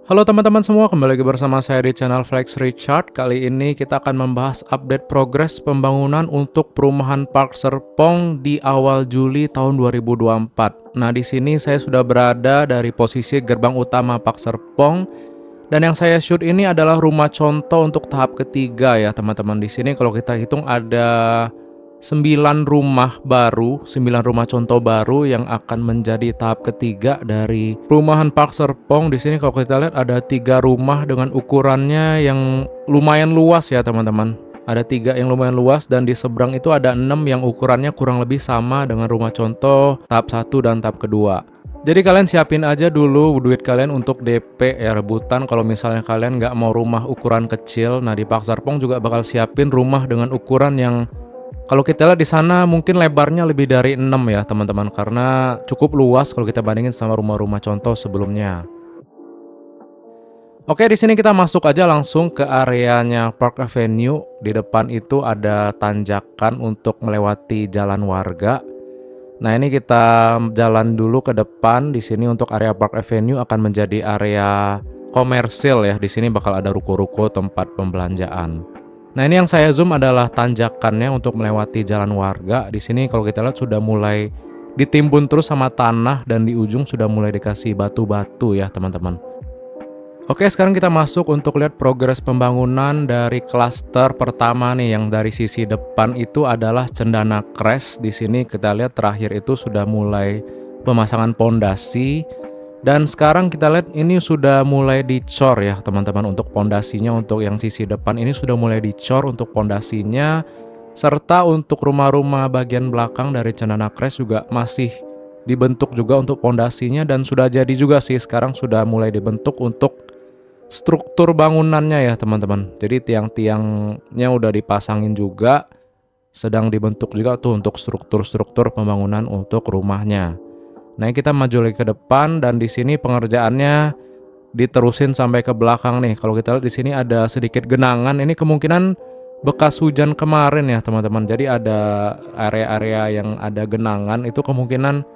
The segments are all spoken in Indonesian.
Halo teman-teman semua, kembali lagi bersama saya di channel Flex Richard. Kali ini kita akan membahas update progres pembangunan untuk perumahan Park Serpong di awal Juli tahun 2024. Nah, di sini saya sudah berada dari posisi gerbang utama Park Serpong dan yang saya shoot ini adalah rumah contoh untuk tahap ketiga ya, teman-teman. Di sini kalau kita hitung ada 9 rumah baru, 9 rumah contoh baru yang akan menjadi tahap ketiga dari perumahan Park Serpong. Di sini kalau kita lihat ada 3 rumah dengan ukurannya yang lumayan luas ya, teman-teman. Ada 3 yang lumayan luas dan di seberang itu ada 6 yang ukurannya kurang lebih sama dengan rumah contoh tahap 1 dan tahap kedua. Jadi kalian siapin aja dulu duit kalian untuk DP ya, rebutan kalau misalnya kalian nggak mau rumah ukuran kecil. Nah, di Park Serpong juga bakal siapin rumah dengan ukuran yang kalau kita lihat di sana mungkin lebarnya lebih dari 6 ya teman-teman, karena cukup luas kalau kita bandingin sama rumah-rumah contoh sebelumnya. Oke, di sini kita masuk aja langsung ke areanya Park Avenue. Di depan itu ada tanjakan untuk melewati jalan warga. Nah, ini kita jalan dulu ke depan. Di sini untuk area Park Avenue akan menjadi area komersil ya. Di sini bakal ada ruko-ruko tempat pembelanjaan. Nah, ini yang saya zoom adalah tanjakannya untuk melewati jalan warga. Di sini kalau kita lihat sudah mulai ditimbun terus sama tanah dan di ujung sudah mulai dikasih batu-batu ya, teman-teman. Oke, sekarang kita masuk untuk lihat progres pembangunan dari klaster pertama nih, yang dari sisi depan itu adalah Cendana Crest. Di sini kita lihat terakhir itu sudah mulai pemasangan pondasi. Dan sekarang kita lihat ini sudah mulai dicor ya teman-teman, untuk pondasinya. Untuk yang sisi depan ini sudah mulai dicor untuk pondasinya, serta untuk rumah-rumah bagian belakang dari Cendana Crest juga masih dibentuk juga untuk pondasinya, dan sudah jadi juga sih, sekarang sudah mulai dibentuk untuk struktur bangunannya ya teman-teman. Jadi tiang-tiangnya udah dipasangin juga, sedang dibentuk juga tuh untuk struktur-struktur pembangunan untuk rumahnya. Nah, kita maju lagi ke depan dan di sini pengerjaannya diterusin sampai ke belakang nih. Kalau kita lihat di sini ada sedikit genangan, ini kemungkinan bekas hujan kemarin ya, teman-teman. Jadi ada area-area yang ada genangan itu kemungkinan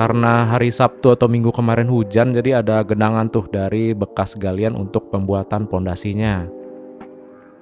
karena hari Sabtu atau Minggu kemarin hujan, jadi ada genangan tuh dari bekas galian untuk pembuatan pondasinya.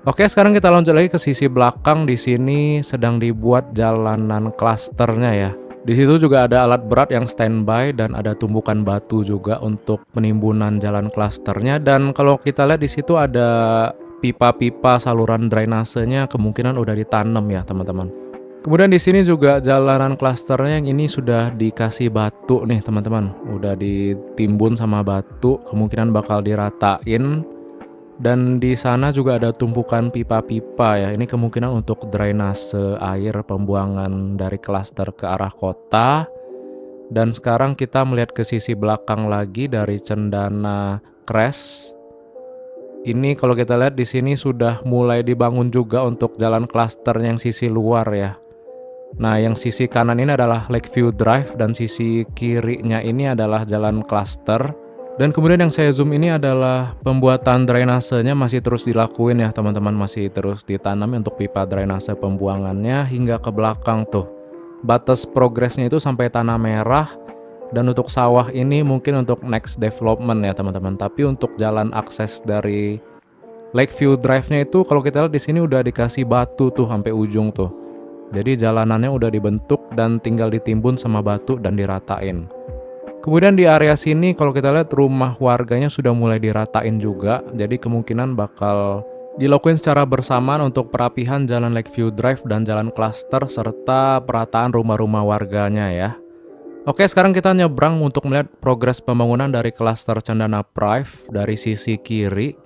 Oke, sekarang kita lanjut lagi ke sisi belakang. Di sini sedang dibuat jalanan klasternya ya. Di situ juga ada alat berat yang standby dan ada tumbukan batu juga untuk penimbunan jalan klasternya. Dan kalau kita lihat di situ ada pipa-pipa saluran drainasenya, kemungkinan udah ditanam ya teman-teman. Kemudian di sini juga jalanan klasternya yang ini sudah dikasih batu nih teman-teman. Udah ditimbun sama batu, kemungkinan bakal diratain. Dan di sana juga ada tumpukan pipa-pipa ya. Ini kemungkinan untuk drainase air pembuangan dari klaster ke arah kota. Dan sekarang kita melihat ke sisi belakang lagi dari Cendana Crest. Ini kalau kita lihat di sini sudah mulai dibangun juga untuk jalan klaster yang sisi luar ya. Nah, yang sisi kanan ini adalah Lakeview Drive dan sisi kirinya ini adalah jalan klaster. Dan kemudian yang saya zoom ini adalah pembuatan drainasenya masih terus dilakuin ya teman-teman, masih terus ditanam untuk pipa drainase pembuangannya hingga ke belakang tuh. Batas progresnya itu sampai tanah merah, dan untuk sawah ini mungkin untuk next development ya teman-teman. Tapi untuk jalan akses dari Lakeview Drive-nya itu kalau kita lihat di sini udah dikasih batu tuh sampai ujung tuh. Jadi jalanannya udah dibentuk dan tinggal ditimbun sama batu dan diratain. Kemudian di area sini kalau kita lihat rumah warganya sudah mulai diratain juga. Jadi kemungkinan bakal dilakukan secara bersamaan untuk perapihan jalan Lakeview Drive dan jalan klaster serta perataan rumah-rumah warganya ya. Oke, sekarang kita nyebrang untuk melihat progres pembangunan dari klaster Cendana Drive dari sisi kiri.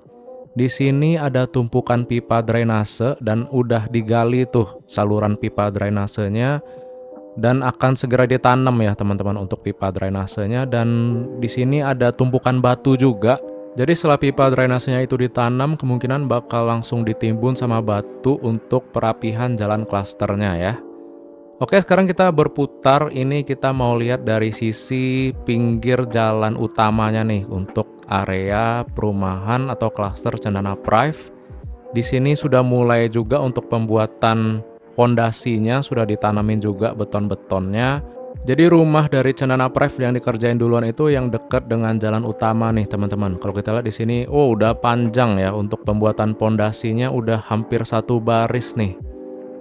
Di sini ada tumpukan pipa drainase dan udah digali tuh saluran pipa drainasenya. Dan akan segera ditanam ya teman-teman untuk pipa drainasenya. Dan di sini ada tumpukan batu juga. Jadi setelah pipa drainasenya itu ditanam, kemungkinan bakal langsung ditimbun sama batu untuk perapihan jalan klasternya ya. Oke, sekarang kita berputar. Ini kita mau lihat dari sisi pinggir jalan utamanya nih untuk area perumahan atau klaster Cendana Drive. Di sini sudah mulai juga untuk pembuatan pondasinya, sudah ditanamin juga beton-betonnya. Jadi rumah dari Cendana Prive yang dikerjain duluan itu yang dekat dengan jalan utama nih teman-teman. Kalau kita lihat di sini, oh udah panjang ya untuk pembuatan pondasinya udah hampir satu baris nih.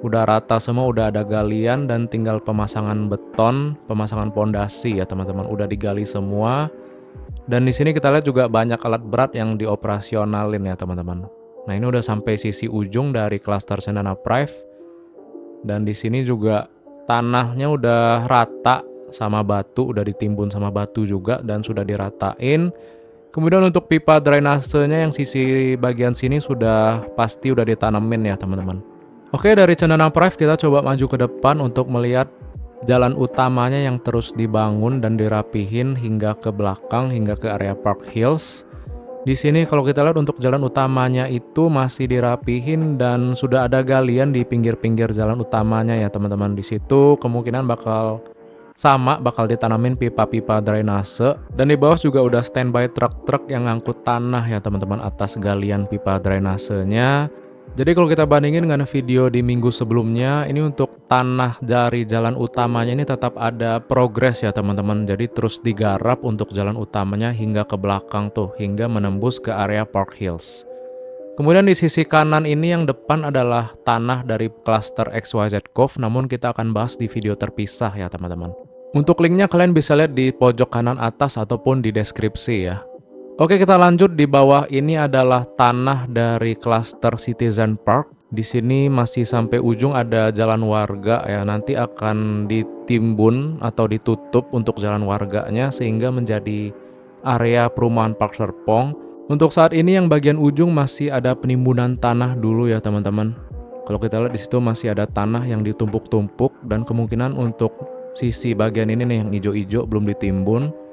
Udah rata semua, udah ada galian dan tinggal pemasangan beton, pemasangan pondasi ya teman-teman. Udah digali semua. Dan di sini kita lihat juga banyak alat berat yang dioperasionalin ya teman-teman. Nah ini udah sampai sisi ujung dari klaster Cendana Prive. Dan di sini juga tanahnya udah rata sama batu, udah ditimbun sama batu juga dan sudah diratain. Kemudian untuk pipa drainasenya yang sisi bagian sini sudah pasti udah ditanemin ya teman-teman. Oke, dari Cendana Prive kita coba maju ke depan untuk melihat jalan utamanya yang terus dibangun dan dirapihin hingga ke belakang, hingga ke area Park Hills. Di sini kalau kita lihat untuk jalan utamanya itu masih dirapihin dan sudah ada galian di pinggir-pinggir jalan utamanya ya teman-teman. Di situ kemungkinan bakal ditanamin pipa-pipa drainase, dan di bawah juga udah standby truk-truk yang ngangkut tanah ya teman-teman atas galian pipa drainasenya. Jadi kalau kita bandingin dengan video di minggu sebelumnya, ini untuk tanah dari jalan utamanya ini tetap ada progres ya teman-teman. Jadi terus digarap untuk jalan utamanya hingga ke belakang tuh, hingga menembus ke area Park Hills. Kemudian di sisi kanan ini yang depan adalah tanah dari klaster XYZ Cove, namun kita akan bahas di video terpisah ya teman-teman. Untuk linknya kalian bisa lihat di pojok kanan atas ataupun di deskripsi ya. Oke, kita lanjut. Di bawah ini adalah tanah dari klaster Citizen Park. Di sini masih sampai ujung ada jalan warga ya. Nanti akan ditimbun atau ditutup untuk jalan warganya sehingga menjadi area perumahan Park Serpong. Untuk saat ini yang bagian ujung masih ada penimbunan tanah dulu ya teman-teman. Kalau kita lihat di situ masih ada tanah yang ditumpuk-tumpuk dan kemungkinan untuk sisi bagian ini nih yang hijau-hijau belum ditimbun.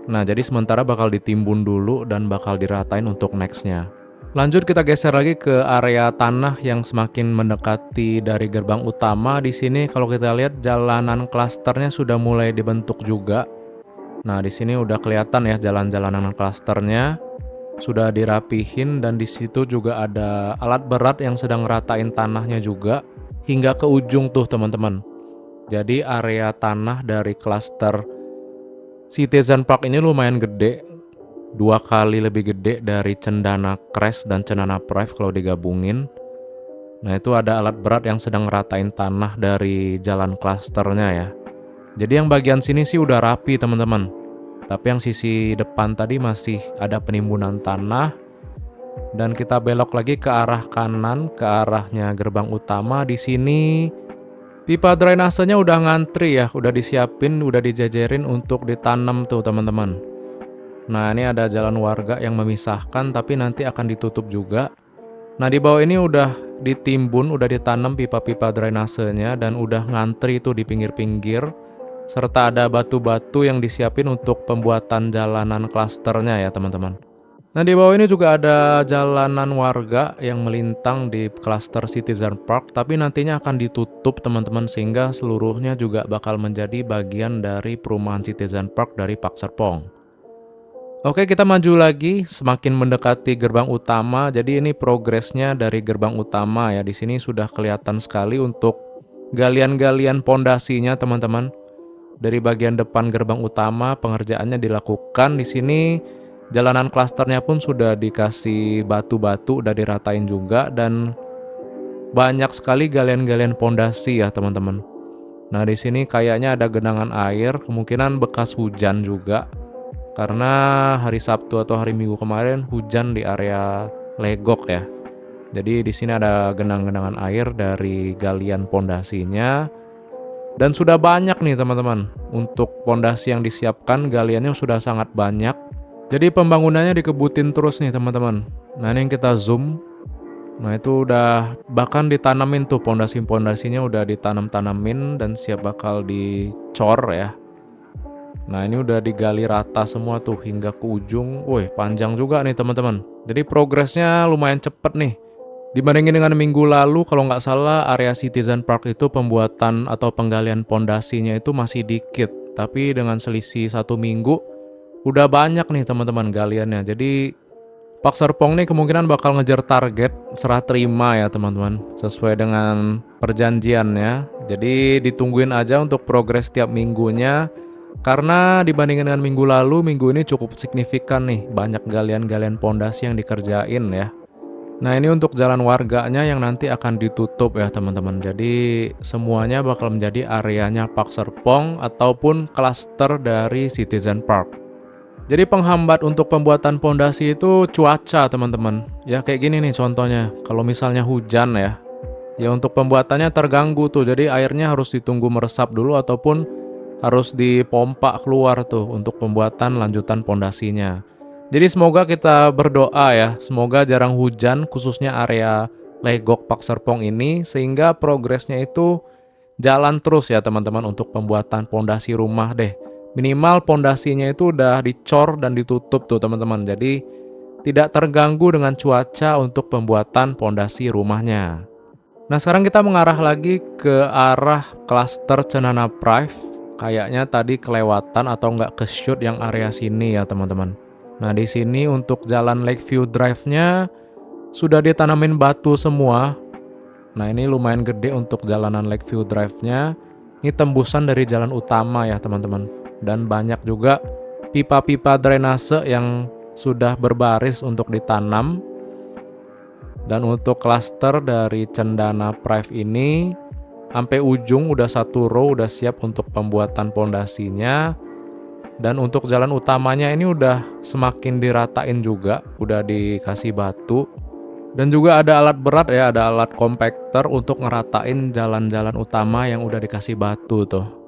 Nah, jadi sementara bakal ditimbun dulu dan bakal diratain untuk nextnya. Lanjut kita geser lagi ke area tanah yang semakin mendekati dari gerbang utama. Di sini kalau kita lihat jalanan klasternya sudah mulai dibentuk juga. Nah, di sini udah kelihatan ya jalan-jalanan klasternya sudah dirapihin, dan di situ juga ada alat berat yang sedang ngeratain tanahnya juga hingga ke ujung tuh teman-teman. Jadi area tanah dari klaster Citizen Park ini lumayan gede, 2 kali lebih gede dari Cendana Crest dan Cendana Prive kalau digabungin. Nah itu ada alat berat yang sedang ngeratain tanah dari jalan klasternya ya. Jadi yang bagian sini sih udah rapi teman-teman. Tapi yang sisi depan tadi masih ada penimbunan tanah. Dan kita belok lagi ke arah kanan, ke arahnya gerbang utama. Di sini pipa drainasenya udah ngantri ya, udah disiapin, udah dijajarin untuk ditanam tuh teman-teman. Nah ini ada jalan warga yang memisahkan tapi nanti akan ditutup juga. Nah di bawah ini udah ditimbun, udah ditanam pipa-pipa drainasenya dan udah ngantri tuh di pinggir-pinggir. Serta ada batu-batu yang disiapin untuk pembuatan jalanan klasternya ya teman-teman. Nah di bawah ini juga ada jalanan warga yang melintang di klaster Citizen Park, tapi nantinya akan ditutup teman-teman sehingga seluruhnya juga bakal menjadi bagian dari perumahan Citizen Park dari Park Serpong. Oke, kita maju lagi semakin mendekati gerbang utama. Jadi ini progresnya dari gerbang utama ya. Di sini sudah kelihatan sekali untuk galian-galian pondasinya teman-teman. Dari bagian depan gerbang utama pengerjaannya dilakukan. Di sini jalanan klasternya pun sudah dikasih batu-batu, udah diratain juga, dan banyak sekali galian-galian pondasi ya teman-teman. Nah di sini kayaknya ada genangan air, kemungkinan bekas hujan juga, karena hari Sabtu atau hari Minggu kemarin hujan di area Legok ya. Jadi di sini ada genangan air dari galian pondasinya, dan sudah banyak nih teman-teman. Untuk pondasi yang disiapkan galiannya sudah sangat banyak. Jadi pembangunannya dikebutin terus nih teman-teman. Nah ini yang kita zoom. Nah itu udah bahkan ditanamin tuh pondasi-pondasinya udah ditanam-tanamin dan siap bakal dicor ya. Nah ini udah digali rata semua tuh hingga ke ujung. Wih panjang juga nih teman-teman. Jadi progresnya lumayan cepet nih. Dibandingin dengan minggu lalu kalau nggak salah area Citizen Park itu pembuatan atau penggalian pondasinya itu masih dikit. Tapi dengan selisih 1 minggu udah banyak nih teman-teman galiannya. Jadi Pak Serpong nih kemungkinan bakal ngejar target serah terima ya teman-teman, sesuai dengan perjanjiannya. Jadi ditungguin aja untuk progres tiap minggunya, karena dibandingkan dengan minggu lalu, minggu ini cukup signifikan nih, banyak galian-galian pondasi yang dikerjain ya. Nah ini untuk jalan warganya yang nanti akan ditutup ya teman-teman. Jadi semuanya bakal menjadi areanya Pak Serpong ataupun klaster dari Citizen Park. Jadi penghambat untuk pembuatan pondasi itu cuaca teman-teman. Ya kayak gini nih contohnya. Kalau misalnya hujan ya, ya untuk pembuatannya terganggu tuh. Jadi airnya harus ditunggu meresap dulu ataupun harus dipompa keluar tuh untuk pembuatan lanjutan pondasinya. Jadi semoga kita berdoa ya, semoga jarang hujan khususnya area Legok Pak Serpong ini sehingga progresnya itu jalan terus ya teman-teman untuk pembuatan pondasi rumah deh. Minimal pondasinya itu udah dicor dan ditutup tuh teman-teman. Jadi tidak terganggu dengan cuaca untuk pembuatan pondasi rumahnya. Nah sekarang kita mengarah lagi ke arah klaster Cendana Prive. Kayaknya tadi kelewatan atau nggak ke-shoot yang area sini ya teman-teman. Nah di sini untuk jalan Lakeview Drive-nya sudah ditanamin batu semua. Nah ini lumayan gede untuk jalanan Lakeview Drive-nya. Ini tembusan dari jalan utama ya teman-teman. Dan banyak juga pipa-pipa drainase yang sudah berbaris untuk ditanam. Dan untuk klaster dari Cendana Prive ini sampai ujung udah satu row udah siap untuk pembuatan pondasinya. Dan untuk jalan utamanya ini udah semakin diratain juga, udah dikasih batu. Dan juga ada alat berat ya, ada alat kompakter untuk ngeratain jalan-jalan utama yang udah dikasih batu tuh.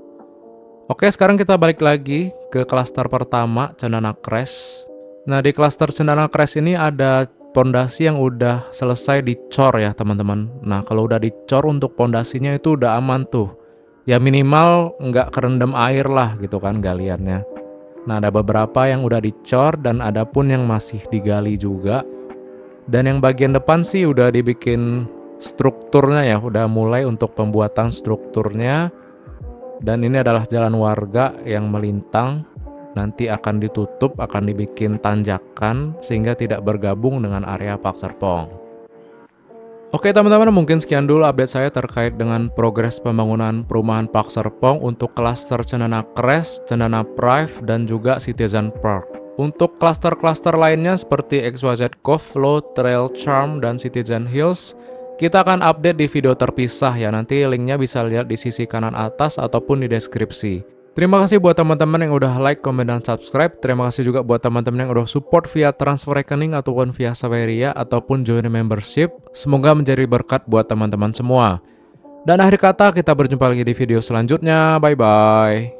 Oke, sekarang kita balik lagi ke klaster pertama, Cendana Crest. Nah, di klaster Cendana Crest ini ada pondasi yang udah selesai dicor ya, teman-teman. Nah, kalau udah dicor untuk pondasinya itu udah aman tuh. Ya minimal nggak kerendam air lah gitu kan galiannya. Nah, ada beberapa yang udah dicor dan ada pun yang masih digali juga. Dan yang bagian depan sih udah dibikin strukturnya ya, udah mulai untuk pembuatan strukturnya. Dan ini adalah jalan warga yang melintang, nanti akan ditutup, akan dibikin tanjakan sehingga tidak bergabung dengan area Pak Serpong. Oke teman-teman, mungkin sekian dulu update saya terkait dengan progres pembangunan perumahan Pak Serpong untuk klaster Cendana Crest, Cendana Prive, dan juga Citizen Park. Untuk klaster-klaster lainnya seperti XYZ Cove, Low Trail Charm, dan Citizen Hills, kita akan update di video terpisah ya, nanti linknya bisa lihat di sisi kanan atas ataupun di deskripsi. Terima kasih buat teman-teman yang udah like, komen, dan subscribe. Terima kasih juga buat teman-teman yang udah support via transfer rekening ataupun via Saweria ataupun join membership. Semoga menjadi berkat buat teman-teman semua. Dan akhir kata kita berjumpa lagi di video selanjutnya. Bye-bye.